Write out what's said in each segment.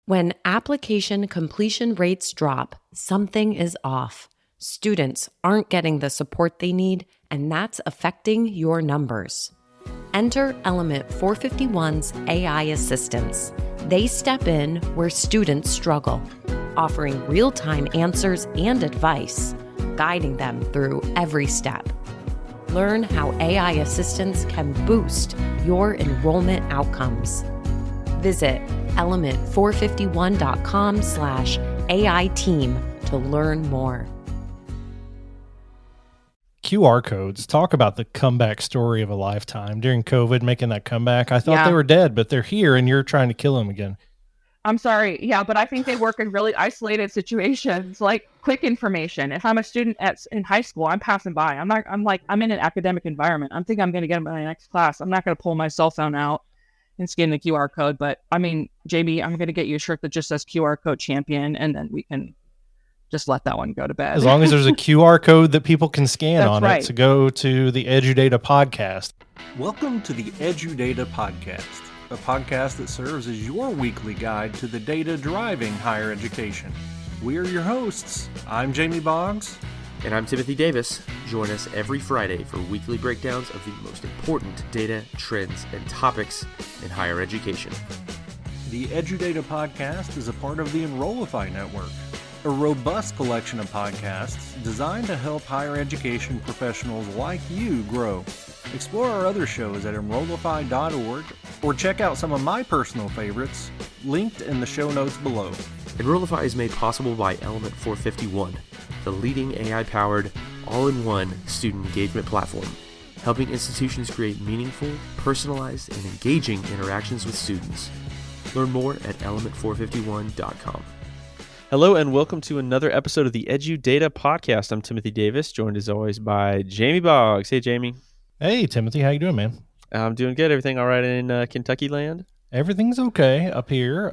When application completion rates drop, something is off. Students aren't getting the support they need, and that's affecting your numbers. Enter Element 451's AI assistants. They step in where students struggle, offering real-time answers and advice, guiding them through every step. Learn how AI assistants can boost your enrollment outcomes. Visit element451.com/AI team to learn more. QR codes, talk about the comeback story of a lifetime during COVID, making that comeback. I thought they were dead, but they're here and you're trying to kill them again. I'm sorry. Yeah, but I think they work in really isolated situations, like quick information. If I'm a student in high school, I'm passing by. I'm in an academic environment. I'm thinking I'm going to get in my next class. I'm not going to pull my cell phone out and scan the QR code. But I mean, Jamie, I'm going to get you a shirt that just says QR code champion, and then we can just let that one go to bed. As long as there's a QR code that people can scan That's on right. it to go to the EduData podcast. Welcome to the EduData podcast, a podcast that serves as your weekly guide to the data driving higher education. We are your hosts. I'm Jamie Boggs. And I'm Timothy Davis. Join us every Friday for weekly breakdowns of the most important data, trends, and topics in higher education. The EduData podcast is a part of the Enrollify network, a robust collection of podcasts designed to help higher education professionals like you grow. Explore our other shows at enrollify.org or check out some of my personal favorites linked in the show notes below. Enrollify is made possible by Element 451, the leading AI-powered, all-in-one student engagement platform, helping institutions create meaningful, personalized, and engaging interactions with students. Learn more at element451.com. Hello and welcome to another episode of the EduData podcast. I'm Timothy Davis, joined as always by Jamie Boggs. Hey, Jamie. Hey, Timothy. How you doing, man? I'm doing good. Everything all right in Kentucky land? Everything's okay up here.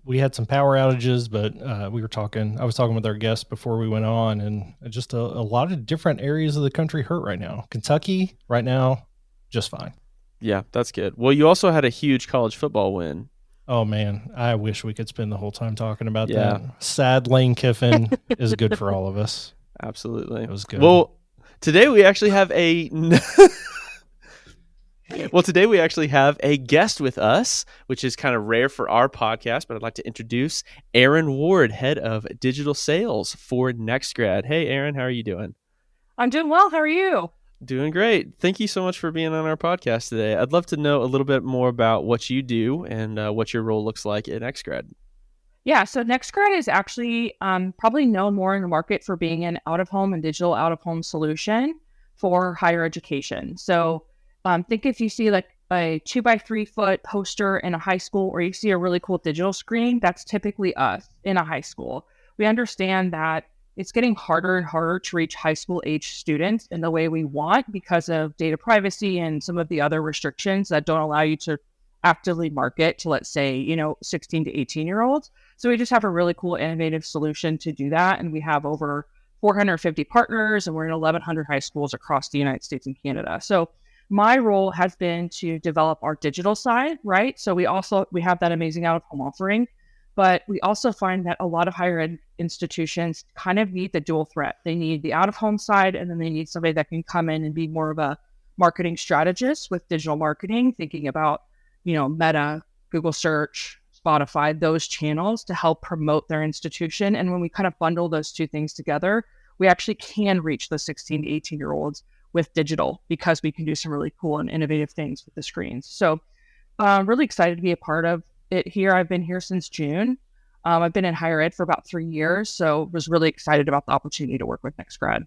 We had some power outages, but I was talking with our guests before we went on, and just a lot of different areas of the country hurt right now. Kentucky right now, just fine. Yeah, that's good. Well, you also had a huge college football win. Oh man, I wish we could spend the whole time talking about that. Sad Lane Kiffin is good for all of us. Absolutely. It was good. Well, today we actually have a guest with us, which is kind of rare for our podcast, but I'd like to introduce Erin Ward, head of digital sales for NextGrad. Hey, Erin, how are you doing? I'm doing well. How are you? Doing great. Thank you so much for being on our podcast today. I'd love to know a little bit more about what you do and what your role looks like at NextGrad. Yeah, so NextGrad is actually probably known more in the market for being an out-of-home and digital out-of-home solution for higher education. So think if you see like a 2x3 foot poster in a high school, or you see a really cool digital screen, that's typically us in a high school. We understand that it's getting harder and harder to reach high school age students in the way we want because of data privacy and some of the other restrictions that don't allow you to actively market to, let's say, 16 to 18-year-olds. So we just have a really cool, innovative solution to do that. And we have over 450 partners, and we're in 1,100 high schools across the United States and Canada. So my role has been to develop our digital side, right? So we have that amazing out-of-home offering, but we also find that a lot of higher ed institutions kind of need the dual threat. They need the out-of-home side, and then they need somebody that can come in and be more of a marketing strategist with digital marketing, thinking about, Meta, Google Search, Spotify, those channels to help promote their institution. And when we kind of bundle those two things together, we actually can reach the 16 to 18-year-olds with digital, because we can do some really cool and innovative things with the screens. So really excited to be a part of it here. I've been here since June. I've been in higher ed for about 3 years, so was really excited about the opportunity to work with NextGrad.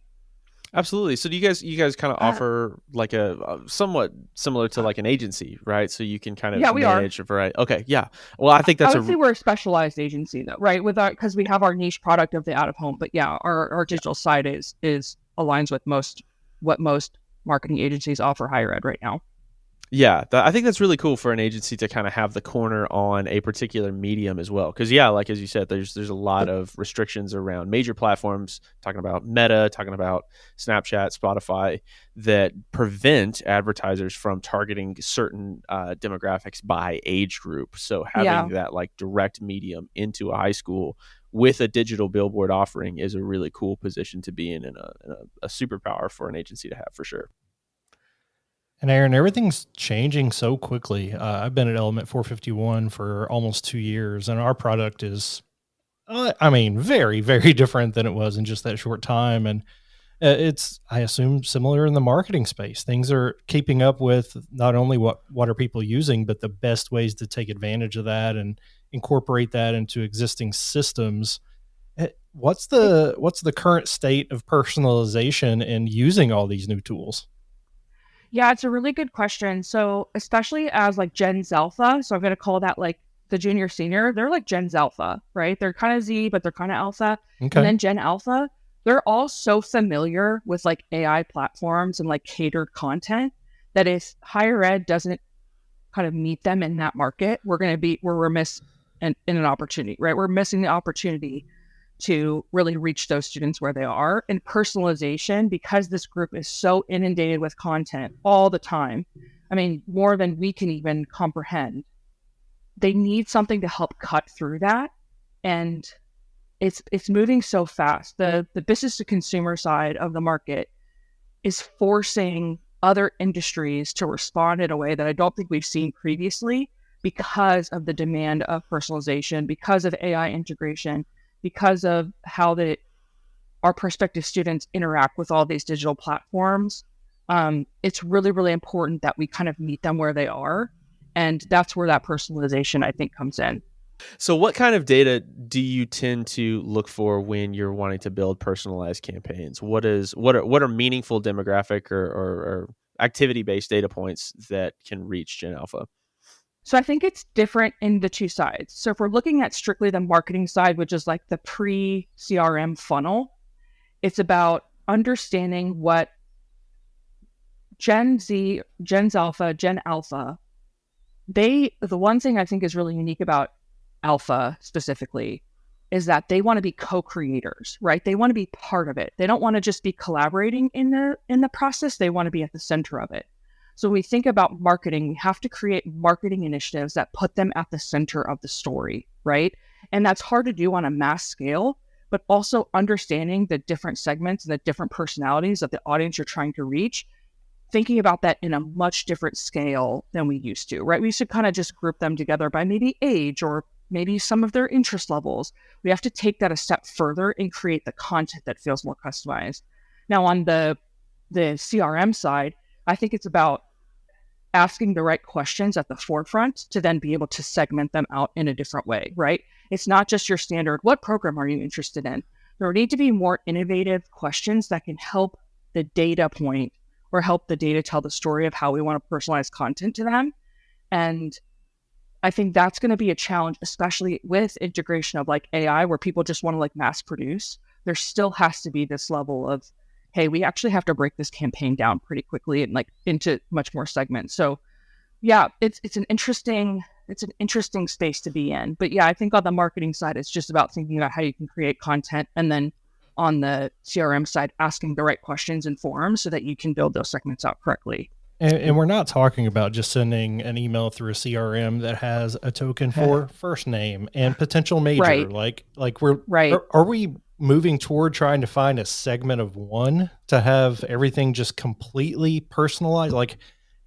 Absolutely. So do you guys kind of offer like a somewhat similar to like an agency, right? So you can kind of manage a variety. Okay, yeah. Well, I think I would say we're a specialized agency though, right? Because we have our niche product of the out of home, but yeah, our digital side is aligns with what most marketing agencies offer higher ed right now. Yeah, I think that's really cool for an agency to kind of have the corner on a particular medium as well. Because like as you said, there's a lot of restrictions around major platforms. Talking about Meta, talking about Snapchat, Spotify, that prevent advertisers from targeting certain demographics by age group. So having that like direct medium into a high school with a digital billboard offering is a really cool position to be in a superpower for an agency to have for sure. And Erin, everything's changing so quickly. I've been at Element 451 for almost 2 years, and our product is, very, very different than it was in just that short time. And it's, I assume, similar in the marketing space. Things are keeping up with not only what are people using, but the best ways to take advantage of that and incorporate that into existing systems. What's the current state of personalization and using all these new tools? Yeah, it's a really good question. So especially as like Gen Alpha, so I'm going to call that like the junior senior, they're like Gen Alpha, right? They're kind of Z, but they're kind of Alpha. Okay. And then Gen Alpha, they're all so familiar with like AI platforms and like catered content that if higher ed doesn't kind of meet them in that market, we're remiss in an opportunity, right? We're missing the opportunity to really reach those students where they are. And personalization, because this group is so inundated with content all the time, I mean, more than we can even comprehend, they need something to help cut through that. And it's moving so fast. The business to consumer side of the market is forcing other industries to respond in a way that I don't think we've seen previously because of the demand of personalization, because of AI integration, because of how our prospective students interact with all these digital platforms. It's really, really important that we kind of meet them where they are. And that's where that personalization, I think, comes in. So what kind of data do you tend to look for when you're wanting to build personalized campaigns? What are meaningful demographic or activity-based data points that can reach Gen Alpha? So I think it's different in the two sides. So if we're looking at strictly the marketing side, which is like the pre-CRM funnel, it's about understanding what Gen Z, Gen Alpha, the one thing I think is really unique about Alpha specifically is that they want to be co-creators, right? They want to be part of it. They don't want to just be collaborating in the process. They want to be at the center of it. So when we think about marketing, we have to create marketing initiatives that put them at the center of the story, right? And that's hard to do on a mass scale, but also understanding the different segments and the different personalities of the audience you're trying to reach, thinking about that in a much different scale than we used to, right? We used to kind of just group them together by maybe age or maybe some of their interest levels. We have to take that a step further and create the content that feels more customized. Now on the CRM side, I think it's about asking the right questions at the forefront to then be able to segment them out in a different way, right? It's not just your standard, what program are you interested in? There need to be more innovative questions that can help the data point or help the data tell the story of how we want to personalize content to them. And I think that's going to be a challenge, especially with integration of like AI, where people just want to like mass produce. There still has to be this level of, hey, we actually have to break this campaign down pretty quickly and like into much more segments. So yeah, it's an interesting space to be in. But yeah, I think on the marketing side, it's just about thinking about how you can create content, and then on the CRM side, asking the right questions and forums so that you can build those segments out correctly. And we're not talking about just sending an email through a CRM that has a token for first name and potential major. Right. Like we're right. Are we moving toward trying to find a segment of one to have everything just completely personalized? Like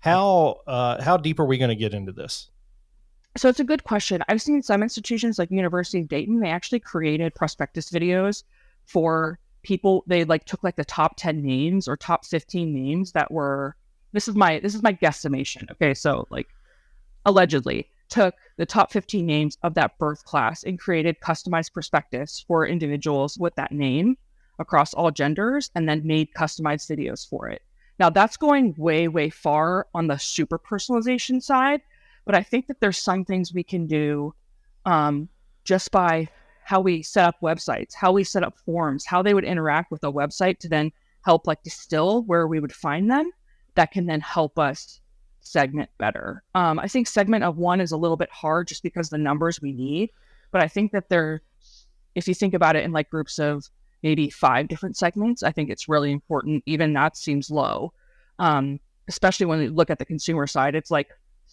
how deep are we going to get into this? So it's a good question. I've seen some institutions like University of Dayton, they actually created prospectus videos for people. They like took like the top 10 names or top 15 names that were, this is my guesstimation. Okay. So like allegedly took the top 15 names of that birth class and created customized prospectus for individuals with that name across all genders, and then made customized videos for it. Now that's going way, way far on the super personalization side, but I think that there's some things we can do just by how we set up websites, how we set up forms, how they would interact with a website to then help like distill where we would find them, that can then help us segment better. I think segment of 1 is a little bit hard just because the numbers we need, but I think that if you think about it in like groups of maybe 5 different segments, I think it's really important. Even that seems low, especially when you look at the consumer side. It's like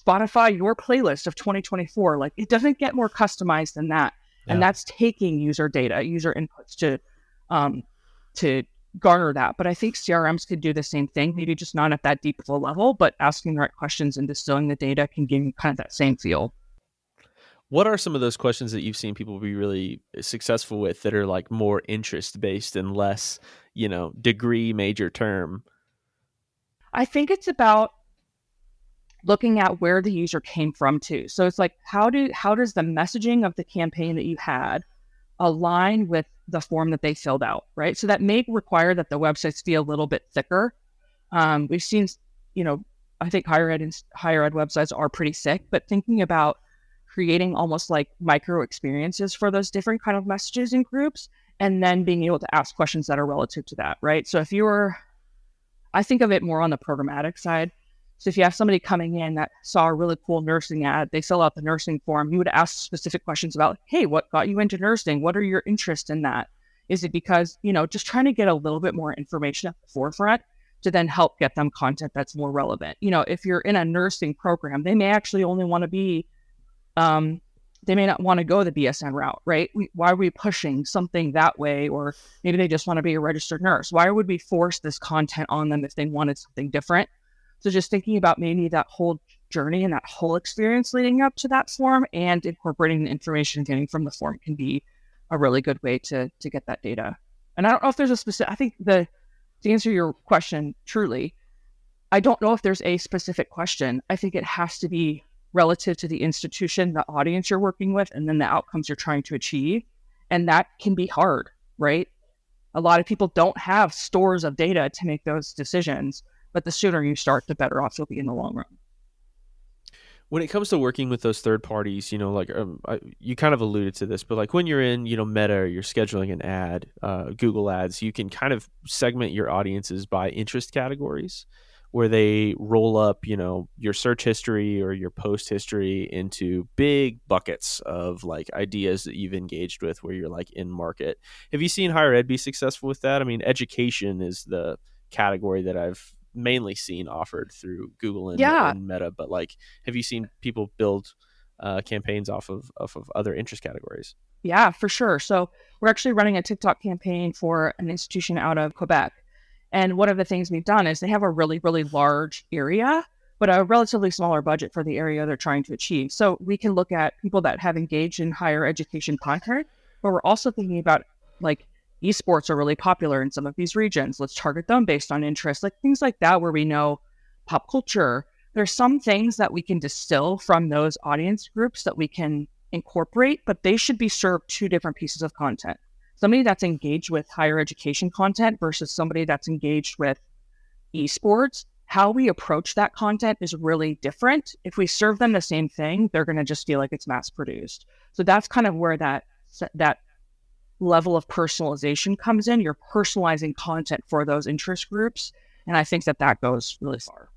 Spotify, your playlist of 2024, like it doesn't get more customized than that. Yeah. And that's taking user data, user inputs to garner that. But I think CRMs could do the same thing, maybe just not at that deep of a level, but asking the right questions and distilling the data can give you kind of that same feel. What are some of those questions that you've seen people be really successful with that are like more interest based and less, degree major term? I think it's about looking at where the user came from too. So it's like, how does the messaging of the campaign that you had align with the form that they filled out, right? So that may require that the websites be a little bit thicker. We've seen, I think higher ed websites are pretty thick, but thinking about creating almost like micro experiences for those different kind of messages in groups, and then being able to ask questions that are relative to that, right? So I think of it more on the programmatic side. So if you have somebody coming in that saw a really cool nursing ad, they fill out the nursing form, you would ask specific questions about, hey, what got you into nursing? What are your interests in that? Is it because, just trying to get a little bit more information at the forefront to then help get them content that's more relevant. If you're in a nursing program, they may actually only want to be, they may not want to go the BSN route, right? Why are we pushing something that way? Or maybe they just want to be a registered nurse. Why would we force this content on them if they wanted something different? So just thinking about maybe that whole journey and that whole experience leading up to that form and incorporating the information getting from the form can be a really good way to get that data. And I don't know if there's a specific, I think to answer your question truly, I don't know if there's a specific question. I think it has to be relative to the institution, the audience you're working with, and then the outcomes you're trying to achieve. And that can be hard, right? A lot of people don't have stores of data to make those decisions. But the sooner you start, the better off you'll be in the long run. When it comes to working with those third parties, you kind of alluded to this, but like when you're in, Meta, or you're scheduling an ad, Google Ads, you can kind of segment your audiences by interest categories where they roll up, your search history or your post history into big buckets of like ideas that you've engaged with where you're like in market. Have you seen higher ed be successful with that? I mean, education is the category that I've mainly seen offered through Google and Meta, but like, have you seen people build campaigns off of other interest categories? Yeah, for sure. So we're actually running a TikTok campaign for an institution out of Quebec. And one of the things we've done is they have a really, really large area, but a relatively smaller budget for the area they're trying to achieve. So we can look at people that have engaged in higher education content, but we're also thinking about like esports are really popular in some of these regions. Let's target them based on interest, like things like that, where we know pop culture. There's some things that we can distill from those audience groups that we can incorporate, but they should be served 2 different pieces of content. Somebody that's engaged with higher education content versus somebody that's engaged with esports. How we approach that content is really different. If we serve them the same thing, they're going to just feel like it's mass produced. So that's kind of where that level of personalization comes in. You're personalizing content for those interest groups. And I think that goes really far.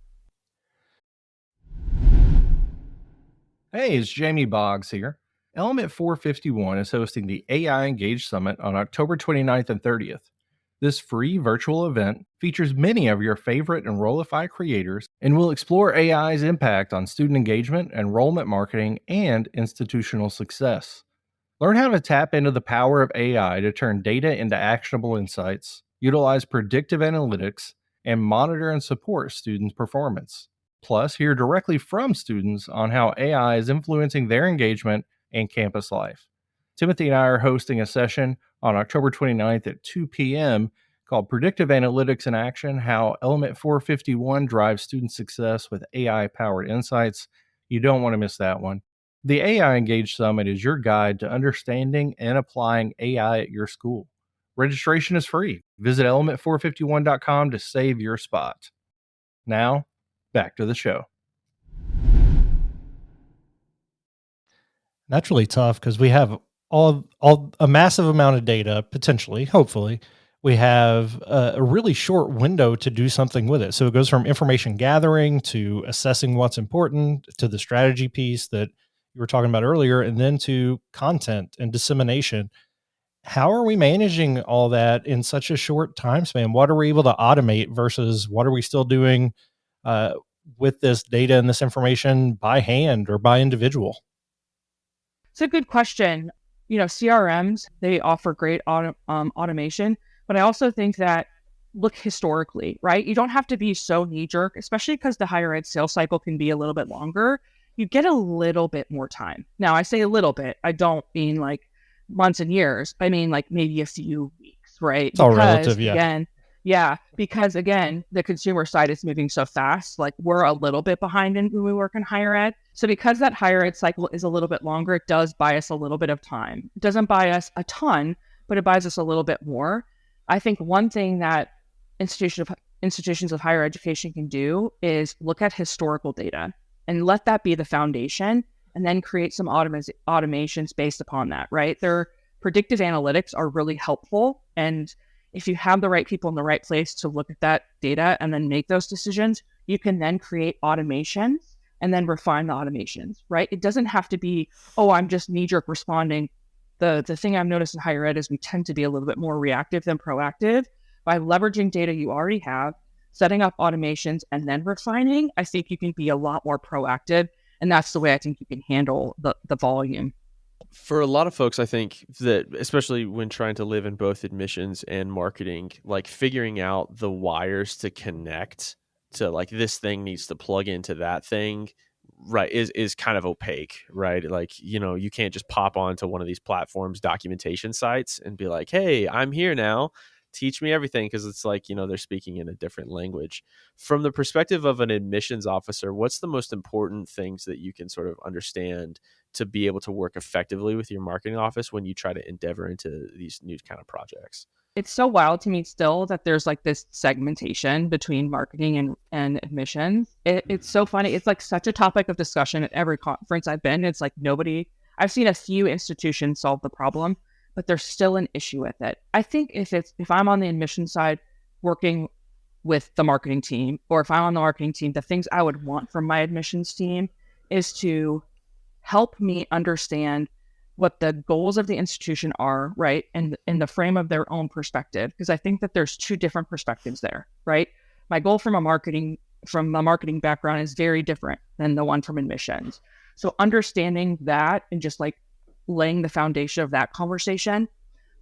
Hey, it's Jamie Boggs here. Element 451 is hosting the AI Engage Summit on October 29th and 30th. This free virtual event features many of your favorite Enrollify creators and will explore AI's impact on student engagement, enrollment marketing, and institutional success. Learn how to tap into the power of AI to turn data into actionable insights, utilize predictive analytics, and monitor and support students' performance. Plus, hear directly from students on how AI is influencing their engagement and campus life. Timothy and I are hosting a session on October 29th at 2 p.m. called Predictive Analytics in Action: How Element 451 Drives Student Success with AI-Powered Insights. You don't want to miss that one. The AI Engage Summit is your guide to understanding and applying AI at your school. Registration is free. Visit element451.com to save your spot. Now, back to the show. That's really tough because we have all a massive amount of data, potentially, hopefully, we have a really short window to do something with it. So it goes from information gathering to assessing what's important to the strategy piece that you were talking about earlier, and then to content and dissemination. How are we managing all that in such a short time span? What are we able to automate versus what are we still doing uh, with this data and this information by hand or by individual? It's a good question. CRMs, they offer great automation, but I also think that look historically, right? You don't have to be so knee jerk, especially because the higher ed sales cycle can be a little bit longer. You get a little bit more time. Now, I say a little bit. I don't mean like months and years. I mean like maybe a few weeks, right? It's all relative, yeah. Because again, the consumer side is moving so fast. Like we're a little bit behind when we work in higher ed. So because that higher ed cycle is a little bit longer, it does buy us a little bit of time. It doesn't buy us a ton, but it buys us a little bit more. I think one thing that institutions of higher education can do is look at historical data and let that be the foundation, and then create some automations based upon that, right? Their predictive analytics are really helpful. And if you have the right people in the right place to look at that data and then make those decisions, you can then create automations and then refine the automations, right? It doesn't have to be, oh, I'm just knee-jerk responding. The thing I've noticed in higher ed is we tend to be a little bit more reactive than proactive. By leveraging data you already have, setting up automations, and then refining, I think you can be a lot more proactive. And that's the way I think you can handle the volume. For a lot of folks, I think that especially when trying to live in both admissions and marketing, like figuring out the wires to connect to like this thing needs to plug into that thing, right, is kind of opaque, right? Like, you can't just pop onto one of these platforms documentation sites and be like, hey, I'm here now, teach me everything, because it's like, they're speaking in a different language. From the perspective of an admissions officer, what's the most important things that you can sort of understand to be able to work effectively with your marketing office when you try to endeavor into these new kind of projects? It's so wild to me still that there's like this segmentation between marketing and admissions. It's so funny. It's like such a topic of discussion at every conference I've been. It's like I've seen a few institutions solve the problem, but there's still an issue with it. I think if I'm on the admission side working with the marketing team, or if I'm on the marketing team, the things I would want from my admissions team is to help me understand what the goals of the institution are, right? And in the frame of their own perspective, because I think that there's two different perspectives there, right? My goal from a marketing background is very different than the one from admissions. So understanding that and just like laying the foundation of that conversation,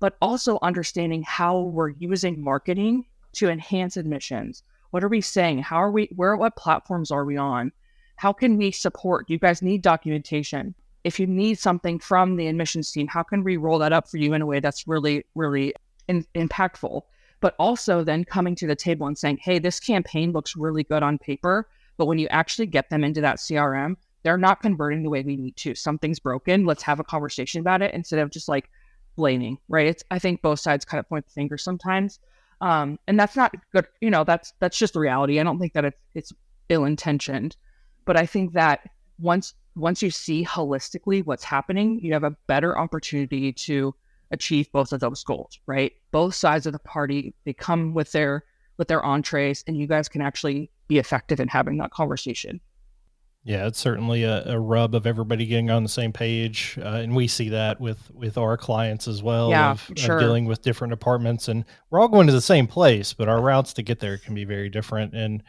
but also understanding how we're using marketing to enhance admissions. What are we saying? What platforms are we on? How can we support? You guys need documentation. If you need something from the admissions team, how can we roll that up for you in a way that's really, really impactful? But also then coming to the table and saying, hey, this campaign looks really good on paper, but when you actually get them into that CRM, they're not converting the way we need to. Something's broken. Let's have a conversation about it instead of just like blaming, right? I think both sides kind of point the finger sometimes. And that's not good. That's just the reality. I don't think that it's ill-intentioned, but I think that once you see holistically what's happening, you have a better opportunity to achieve both of those goals, right? Both sides of the party, they come with their entrees, and you guys can actually be effective in having that conversation. Yeah, it's certainly a rub of everybody getting on the same page. And we see that with our clients as well, of dealing with different departments. And we're all going to the same place, but our routes to get there can be very different. And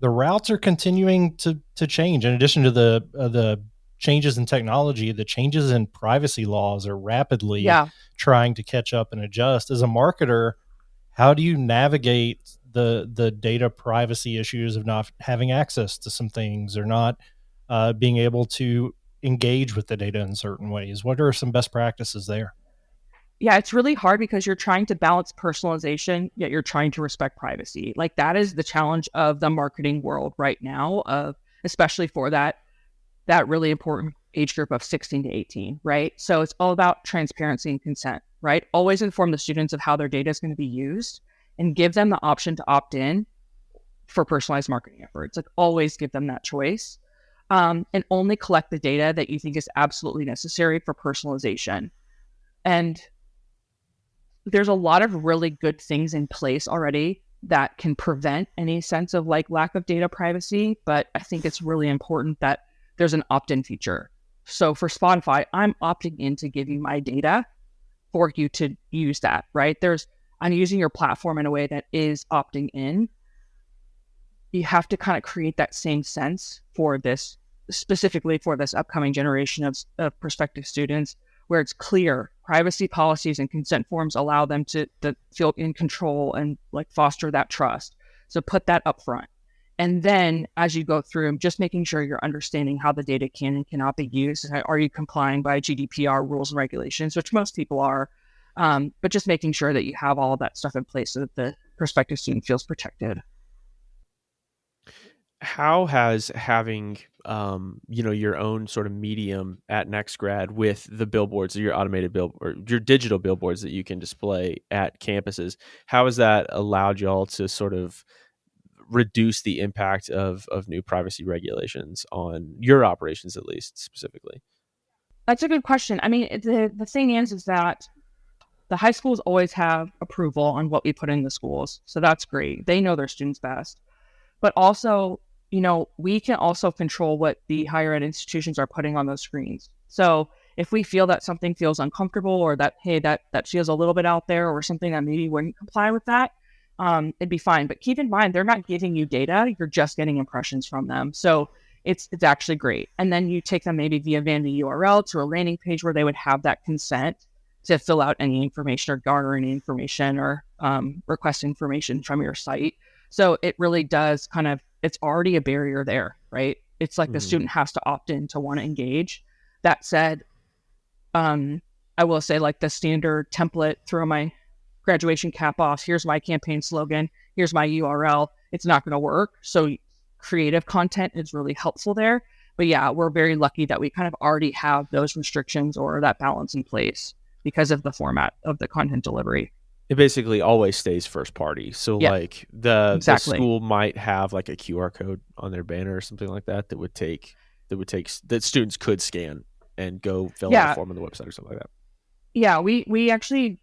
the routes are continuing to change. In addition to the changes in technology, the changes in privacy laws are rapidly trying to catch up and adjust. As a marketer, how do you navigate the data privacy issues of not having access to some things, or not being able to engage with the data in certain ways? What are some best practices there? Yeah, it's really hard because you're trying to balance personalization, yet you're trying to respect privacy. Like that is the challenge of the marketing world right now, especially for that really important age group of 16 to 18, right? So it's all about transparency and consent, right? Always inform the students of how their data is going to be used and give them the option to opt in for personalized marketing efforts. Like always give them that choice. And only collect the data that you think is absolutely necessary for personalization. And there's a lot of really good things in place already that can prevent any sense of like lack of data privacy. But I think it's really important that there's an opt-in feature. So for Spotify, I'm opting in to give you my data for you to use that, right? I'm using your platform in a way that is opting in. You have to kind of create that same sense for this, specifically for this upcoming generation of prospective students, where it's clear privacy policies and consent forms allow them to feel in control and like foster that trust. So put that up front. And then as you go through, just making sure you're understanding how the data can and cannot be used. Are you complying by GDPR rules and regulations, which most people are, but just making sure that you have all of that stuff in place so that the prospective student feels protected. How has having your own sort of medium at NextGrad with the billboards, your automated or your digital billboards that you can display at campuses, how has that allowed y'all to sort of reduce the impact of new privacy regulations on your operations, at least specifically? That's a good question. I mean, the thing is that the high schools always have approval on what we put in the schools. So that's great. They know their students best. But also, we can also control what the higher ed institutions are putting on those screens. So if we feel that something feels uncomfortable or that, hey, that feels a little bit out there or something that maybe wouldn't comply with that, it'd be fine. But keep in mind, they're not giving you data. You're just getting impressions from them. So it's actually great. And then you take them maybe via vanity URL to a landing page where they would have that consent to fill out any information or garner any information or request information from your site. So it really does it's already a barrier there, right? It's like the student has to opt in to want to engage. That said, I will say like the standard template, throw my graduation cap off, here's my campaign slogan, here's my URL, it's not going to work. So creative content is really helpful there. But yeah, we're very lucky that we kind of already have those restrictions or that balance in place because of the format of the content delivery. It basically always stays first party. So like the school might have like a QR code on their banner or something like that that students could scan and go fill out a form on the website or something like that. Yeah, we actually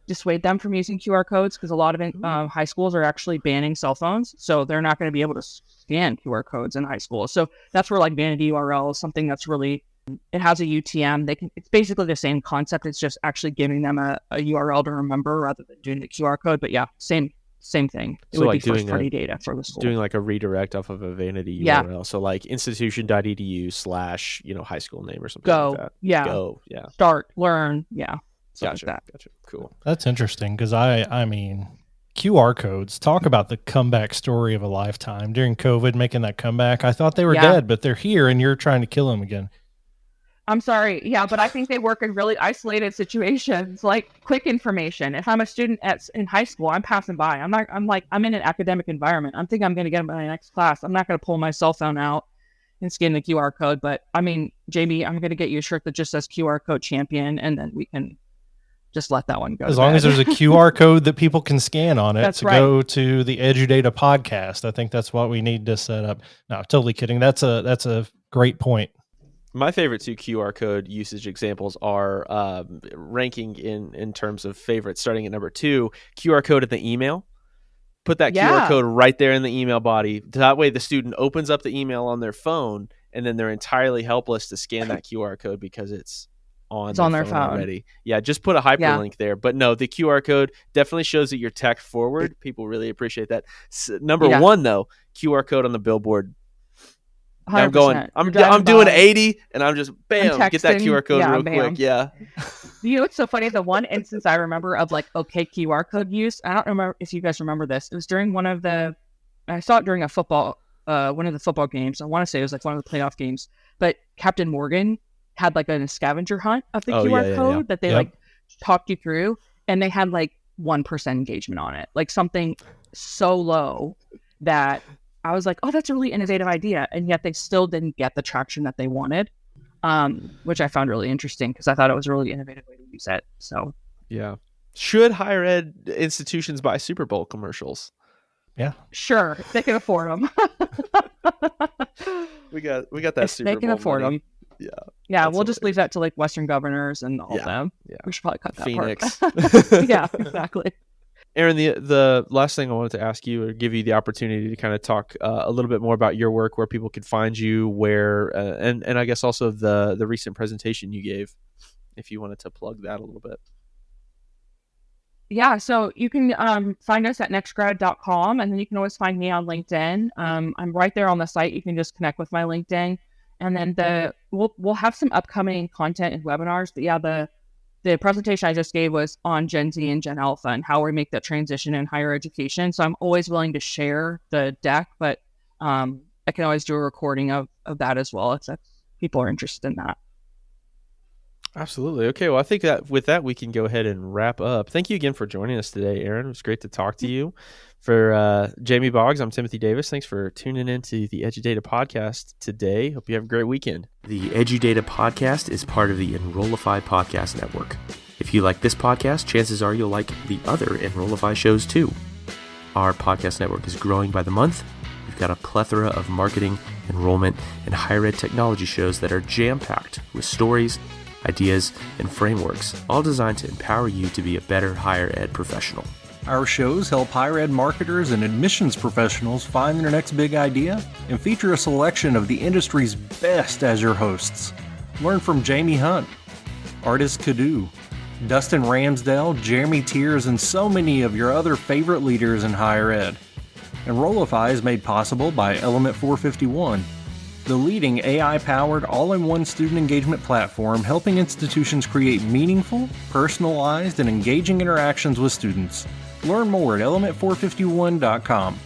dissuade them from using QR codes because a lot of high schools are actually banning cell phones. So they're not going to be able to scan QR codes in high school. So that's where like vanity URL is something that's really, it has a UTM. It's basically the same concept. It's just actually giving them a URL to remember rather than doing the QR code. But yeah, same thing. It so would like be first party data for the school. Doing like a redirect off of a vanity URL. So like institution.edu / high school name or something like that. Go. Yeah. Start, learn. Yeah. Gotcha. Like that. Gotcha. Cool. That's interesting because I mean, QR codes, talk about the comeback story of a lifetime during COVID, making that comeback. I thought they were dead, but they're here and you're trying to kill them again. I'm sorry. Yeah, but I think they work in really isolated situations, like quick information. If I'm a student in high school, I'm passing by. I'm in an academic environment. I'm thinking I'm going to get my next class. I'm not going to pull my cell phone out and scan the QR code. But I mean, Jamie, I'm going to get you a shirt that just says QR code champion, and then we can just let that one go. As long as there's a QR code that people can scan on it go to the EduData podcast. I think that's what we need to set up. No, totally kidding. That's a great point. My favorite 2 QR code usage examples are ranking in terms of favorites, starting at number 2, QR code in the email. Put that QR code right there in the email body. That way the student opens up the email on their phone and then they're entirely helpless to scan that QR code because it's on their phone already. Yeah, just put a hyperlink there. But no, the QR code definitely shows that you're tech forward. People really appreciate that. Number 1, though, QR code on the billboard. I'm doing 80 and I'm just bam, get that QR code real quick. Yeah. It's so funny. The one instance I remember of like QR code use, I don't remember if you guys remember this. It was during I saw it during one of the football games. I want to say it was like one of the playoff games, but Captain Morgan had like a scavenger hunt of the QR code that they like talked you through, and they had like 1% engagement on it, like something so low that I was like, oh, that's a really innovative idea. And yet they still didn't get the traction that they wanted, which I found really interesting because I thought it was a really innovative way to use it. So, yeah. Should higher ed institutions buy Super Bowl commercials? Yeah. Sure. They can afford them. we got that Super Bowl. They can afford money. them. Yeah. Yeah. We'll just leave that to like Western governors and all of them. Yeah. We should probably cut that Phoenix. part. Yeah, exactly. Erin, the last thing I wanted to ask you or give you the opportunity to kind of talk a little bit more about your work, where people could find you, where, and I guess also the recent presentation you gave, if you wanted to plug that a little bit. Yeah, so you can find us at nextgrad.com, and then you can always find me on LinkedIn. I'm right there on the site. You can just connect with my LinkedIn, and then we'll have some upcoming content and webinars. But yeah, the presentation I just gave was on Gen Z and Gen Alpha and how we make that transition in higher education. So I'm always willing to share the deck, but I can always do a recording of that as well if people are interested in that. Absolutely. Okay. Well, I think that with that, we can go ahead and wrap up. Thank you again for joining us today, Erin. It was great to talk to you. For Jamie Boggs, I'm Timothy Davis. Thanks for tuning into the EduData podcast today. Hope you have a great weekend. The EduData podcast is part of the Enrollify podcast network. If you like this podcast, chances are you'll like the other Enrollify shows too. Our podcast network is growing by the month. We've got a plethora of marketing, enrollment, and higher ed technology shows that are jam-packed with stories, ideas, and frameworks, all designed to empower you to be a better higher ed professional. Our shows help higher ed marketers and admissions professionals find their next big idea and feature a selection of the industry's best as your hosts. Learn from Jamie Hunt, Artis Cadu, Dustin Ramsdale, Jeremy Tiers, and so many of your other favorite leaders in higher ed. Enrollify is made possible by Element 451, the leading AI-powered all-in-one student engagement platform helping institutions create meaningful, personalized, and engaging interactions with students. Learn more at element451.com.